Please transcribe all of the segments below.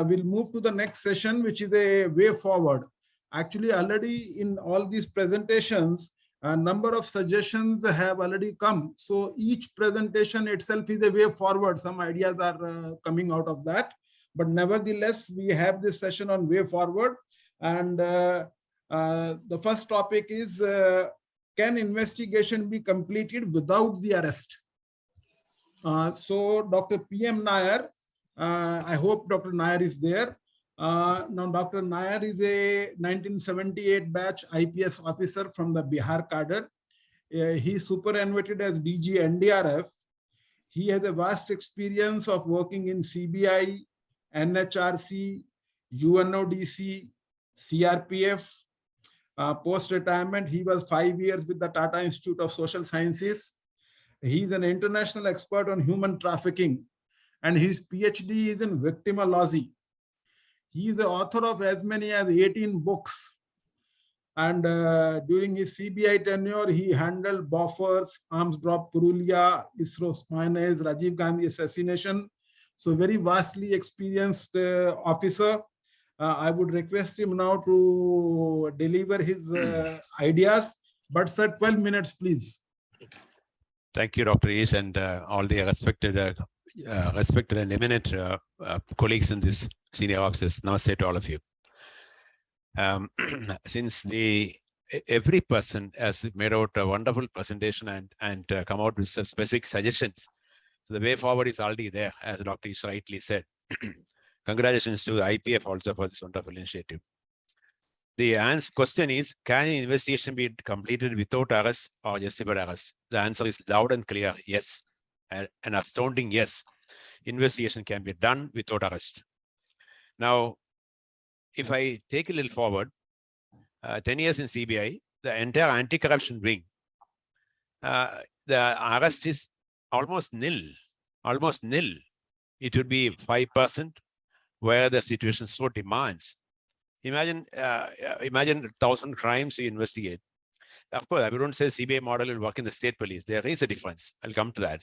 we'll move to the next session, which is a way forward. Actually, already in all these presentations, a number of suggestions have already come. So each presentation itself is a way forward. Some ideas are coming out of that. But nevertheless, we have this session on way forward. And the first topic is, can investigation be completed without the arrest? So Dr. PM Nair, I hope Dr. Nair is there. Now, Dr. Nair is a 1978 batch IPS officer from the Bihar cadre. He superannuated as DG NDRF. He has a vast experience of working in CBI, NHRC, UNODC, CRPF. Post-retirement, he was 5 years with the Tata Institute of Social Sciences. He is an international expert on human trafficking, and his PhD is in victimology. He is the author of as many as 18 books. And during his CBI tenure, he handled Bofors, Arms Drop Purulia, ISRO Spionage, Rajiv Gandhi assassination. So very vastly experienced officer. I would request him now to deliver his ideas. But sir, 12 minutes, please. Thank you, Dr. Ish, and all the respected and eminent colleagues in this senior officers. Namaste to all of you. Since every person has made out a wonderful presentation and come out with some specific suggestions, so the way forward is already there, as Dr. Ish rightly said. Congratulations to the IPF also for this wonderful initiative. The question is, can an investigation be completed without arrest or justified arrest? The answer is loud and clear, yes. An astounding yes. Investigation can be done without arrest. Now, if I take a little forward, 10 years in CBI, the entire anti-corruption wing, the arrest is almost nil. Almost nil. It would be 5% where the situation so demands. Imagine 1,000 crimes you investigate. Of course, I don't say CBI model will work in the state police. There is a difference. I'll come to that.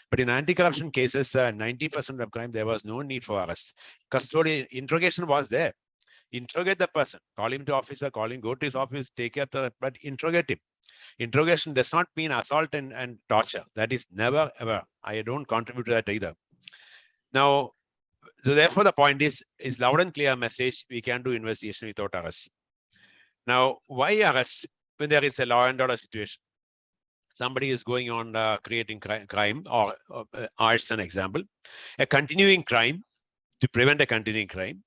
But in anti-corruption cases, 90% of crime, there was no need for arrest. Custodial interrogation was there. Interrogate the person. Call him to officer, call him, go to his office, take care of the, but interrogate him. Interrogation does not mean assault and torture. That is never, ever. I don't contribute to that either. Now, so therefore, the point is loud and clear message, we can do investigation without arrest. Now, why arrest when there is a law and order situation? Somebody is going on creating crime, or as an example, a continuing crime to prevent a continuing crime,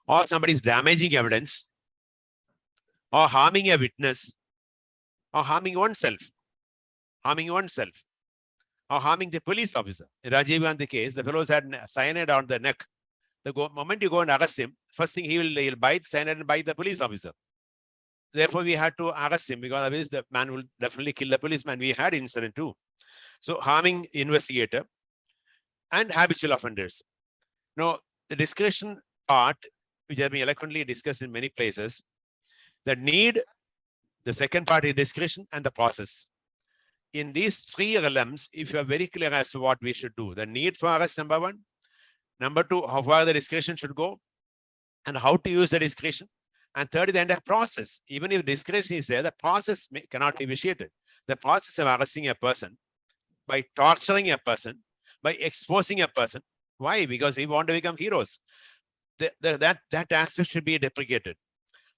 or somebody is damaging evidence, or harming a witness, or harming oneself, or harming the police officer. In Rajiv Gandhi case, the fellows had cyanide on the neck. The moment you go and arrest him, first thing he'll bite cyanide and bite the police officer. Therefore, we had to arrest him because otherwise the man will definitely kill the policeman. We had incident too. So harming investigator and habitual offenders. Now, the discretion part, which has been eloquently discussed in many places, the need, the second part is discretion and the process. In these three realms, if you are very clear as to what we should do, the need for arrest, number one. Number two, how far the discretion should go and how to use the discretion. And third is the entire process. Even if discretion is there, the process cannot be vitiated. The process of arresting a person, by torturing a person, by exposing a person. Why? Because we want to become heroes. That aspect should be deprecated.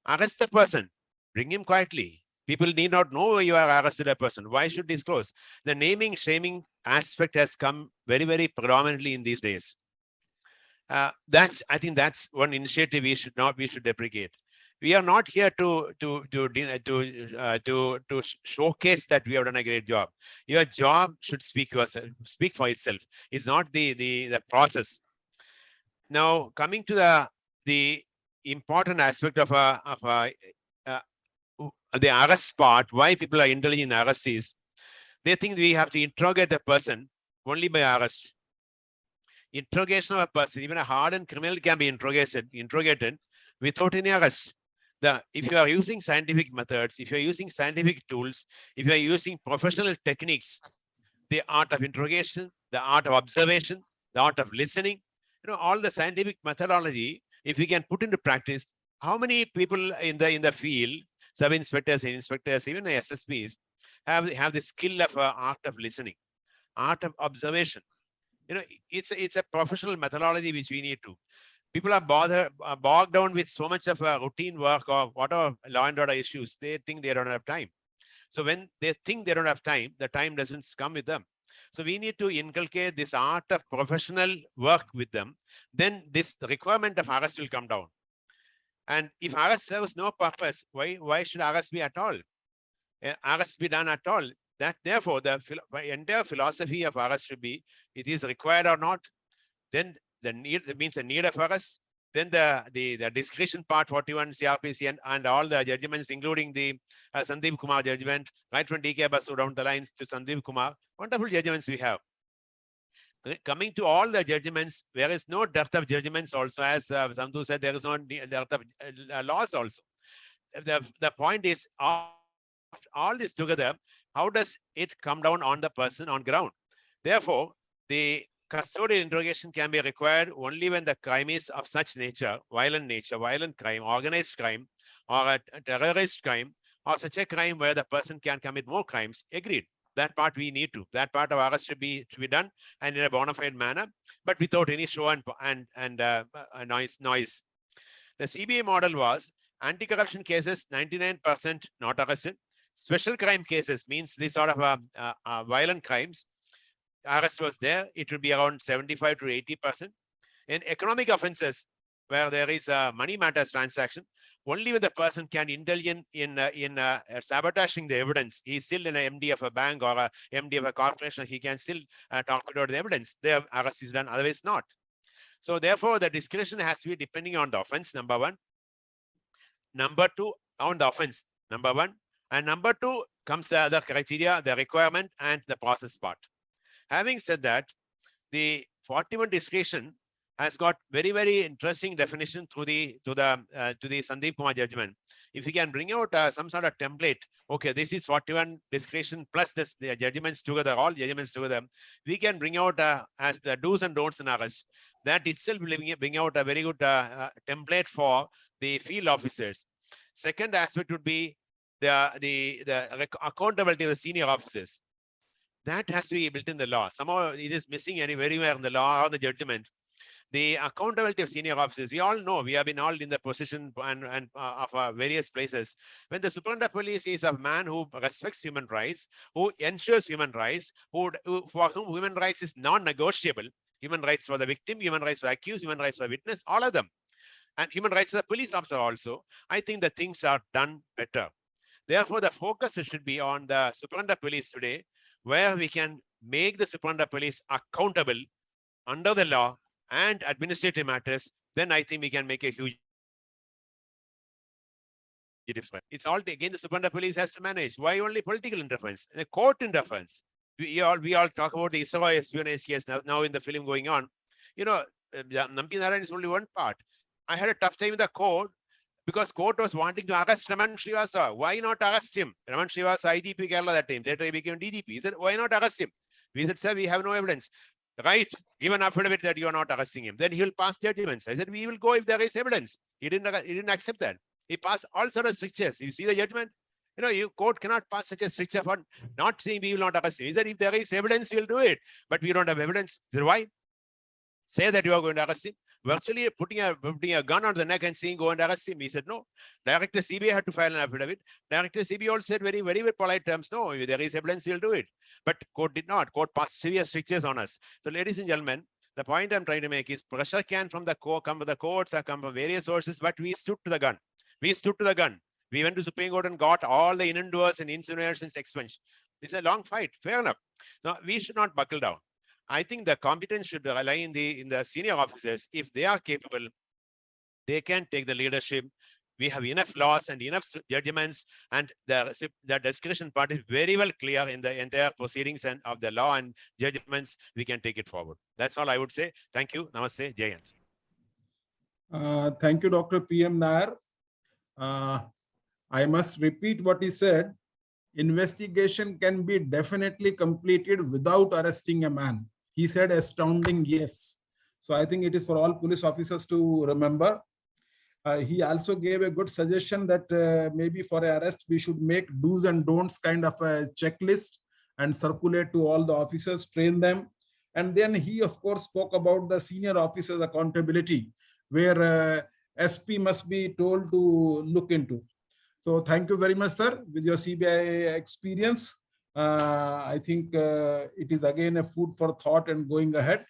Arrest the person, bring him quietly. People need not know you are arrested a person. Why should disclose? The naming, shaming aspect has come very, very predominantly in these days. I think that's one initiative we should deprecate. We are not here to showcase that we have done a great job. Your job should speak for itself. It's not the process. Now, coming to the important aspect of the arrest part, why people are indulging in arrest is they think we have to interrogate a person only by arrest. Interrogation of a person, even a hardened criminal, can be interrogated without any arrest. If you are using scientific methods, if you are using scientific tools, if you are using professional techniques, the art of interrogation, the art of observation, the art of listening, all the scientific methodology, if we can put into practice, how many people in the field, sub-inspectors, inspectors, even the SSPs, have the skill of art of listening, art of observation. It's a professional methodology which we need to. People are bogged down with so much of routine work or whatever law and order issues. They think they don't have time. So when they think they don't have time, the time doesn't come with them. So we need to inculcate this art of professional work with them. Then this requirement of arrest will come down. And if arrest serves no purpose, why should arrest be at all? Arrest be done at all? Therefore, the entire philosophy of arrest should be, it is required or not. Then the need, it means the need of arrest. Then the discretion part, 41 CRPC and all the judgments, including the Sandeep Kumar judgment, right from DK Basu down the lines to Sandeep Kumar, wonderful judgments we have. Coming to all the judgments, there is no dearth of judgments also, as Sandhu said, there is no dearth of laws also. The point is, all this together, how does it come down on the person on ground? Therefore, the custodial interrogation can be required only when the crime is of such nature, violent crime, organized crime, or a terrorist crime, or such a crime where the person can commit more crimes. Agreed. That part we need to. That part of arrest should be done and in a bona fide manner, but without any show and noise. The CBI model was anti-corruption cases 99% not arrested. Special crime cases, means these sort of violent crimes, arrest was there. It will be around 75 to 80%. In economic offenses, where there is a money matters transaction, only when the person can indulge in sabotaging the evidence, he's still an MD of a bank or a MD of a corporation, he can still talk about the evidence. The arrest is done, otherwise not. So therefore, the discretion has to be depending on the offense, number one. Number two, on the offense, number one. And number two comes the other criteria, the requirement and the process part. Having said that, the 41 discretion has got very, very interesting definition to the Sandeep Kumar judgment. If we can bring out some sort of template, okay, this is 41 discretion plus the judgments together, all judgments together, we can bring out as the do's and don'ts in arrest. That itself will bring out a very good template for the field officers. Second aspect would be the accountability of the senior officers. That has to be built in the law. Somehow it is missing anywhere in the law or the judgment. The accountability of senior officers, we all know, we have been all in the position and of various places. When the superintendent of police is a man who respects human rights, who ensures human rights, for whom human rights is non-negotiable, human rights for the victim, human rights for the accused, human rights for the witness, all of them, and human rights for the police officer also, I think the things are done better. Therefore, the focus should be on the superintendent of police today, where we can make the superintendent of police accountable under the law and administrative matters. Then I think we can make a huge difference. It's all, again, the superintendent of police has to manage. Why only political interference? The court interference. We all talk about the Israel espionage case now in the film going on. Nampi Narayan is only one part. I had a tough time with the court because court was wanting to arrest Raman Srivastava. Why not arrest him? Raman Srivastava, IGP Kerala that time. Later he became DGP. He said, why not arrest him? We said, sir, we have no evidence. Right, give an affidavit that you are not arresting him. Then he will pass judgments. I said, we will go if there is evidence. He didn't accept that. He passed all sorts of strictures. You see the judgment? Court cannot pass such a stricture for not saying we will not arrest him. He said, if there is evidence, we will do it. But we don't have evidence. Then why? Say that you are going to arrest him. Virtually putting a gun on the neck and saying, go and arrest him. He said, no. Director CBI had to file an affidavit. Director CBI also said very, very, very polite terms, no, if there is evidence, we'll do it. But court did not. Court passed severe strictures on us. So ladies and gentlemen, the point I'm trying to make is pressure can from the court, come from the courts, or come from various sources, but we stood to the gun. We stood to the gun. We went to Supreme Court and got all the innuendos and insinuations expunged. It's a long fight, fair enough. Now, we should not buckle down. I think the competence should lie in the senior officers. If they are capable, they can take the leadership. We have enough laws and enough judgments, and the discretion part is very well clear in the entire proceedings and of the law and judgments. We can take it forward. That's all I would say. Thank you. Namaste. Jai Hind. Thank you, Dr. PM Nair. I must repeat what he said. Investigation can be definitely completed without arresting a man. He said astounding yes. So I think it is for all police officers to remember. He also gave a good suggestion that maybe for arrest, we should make do's and don'ts kind of a checklist and circulate to all the officers, train them. And then he, of course, spoke about the senior officers' accountability, where SP must be told to look into. So thank you very much, sir, with your CBI experience. I think it is again a food for thought and going ahead.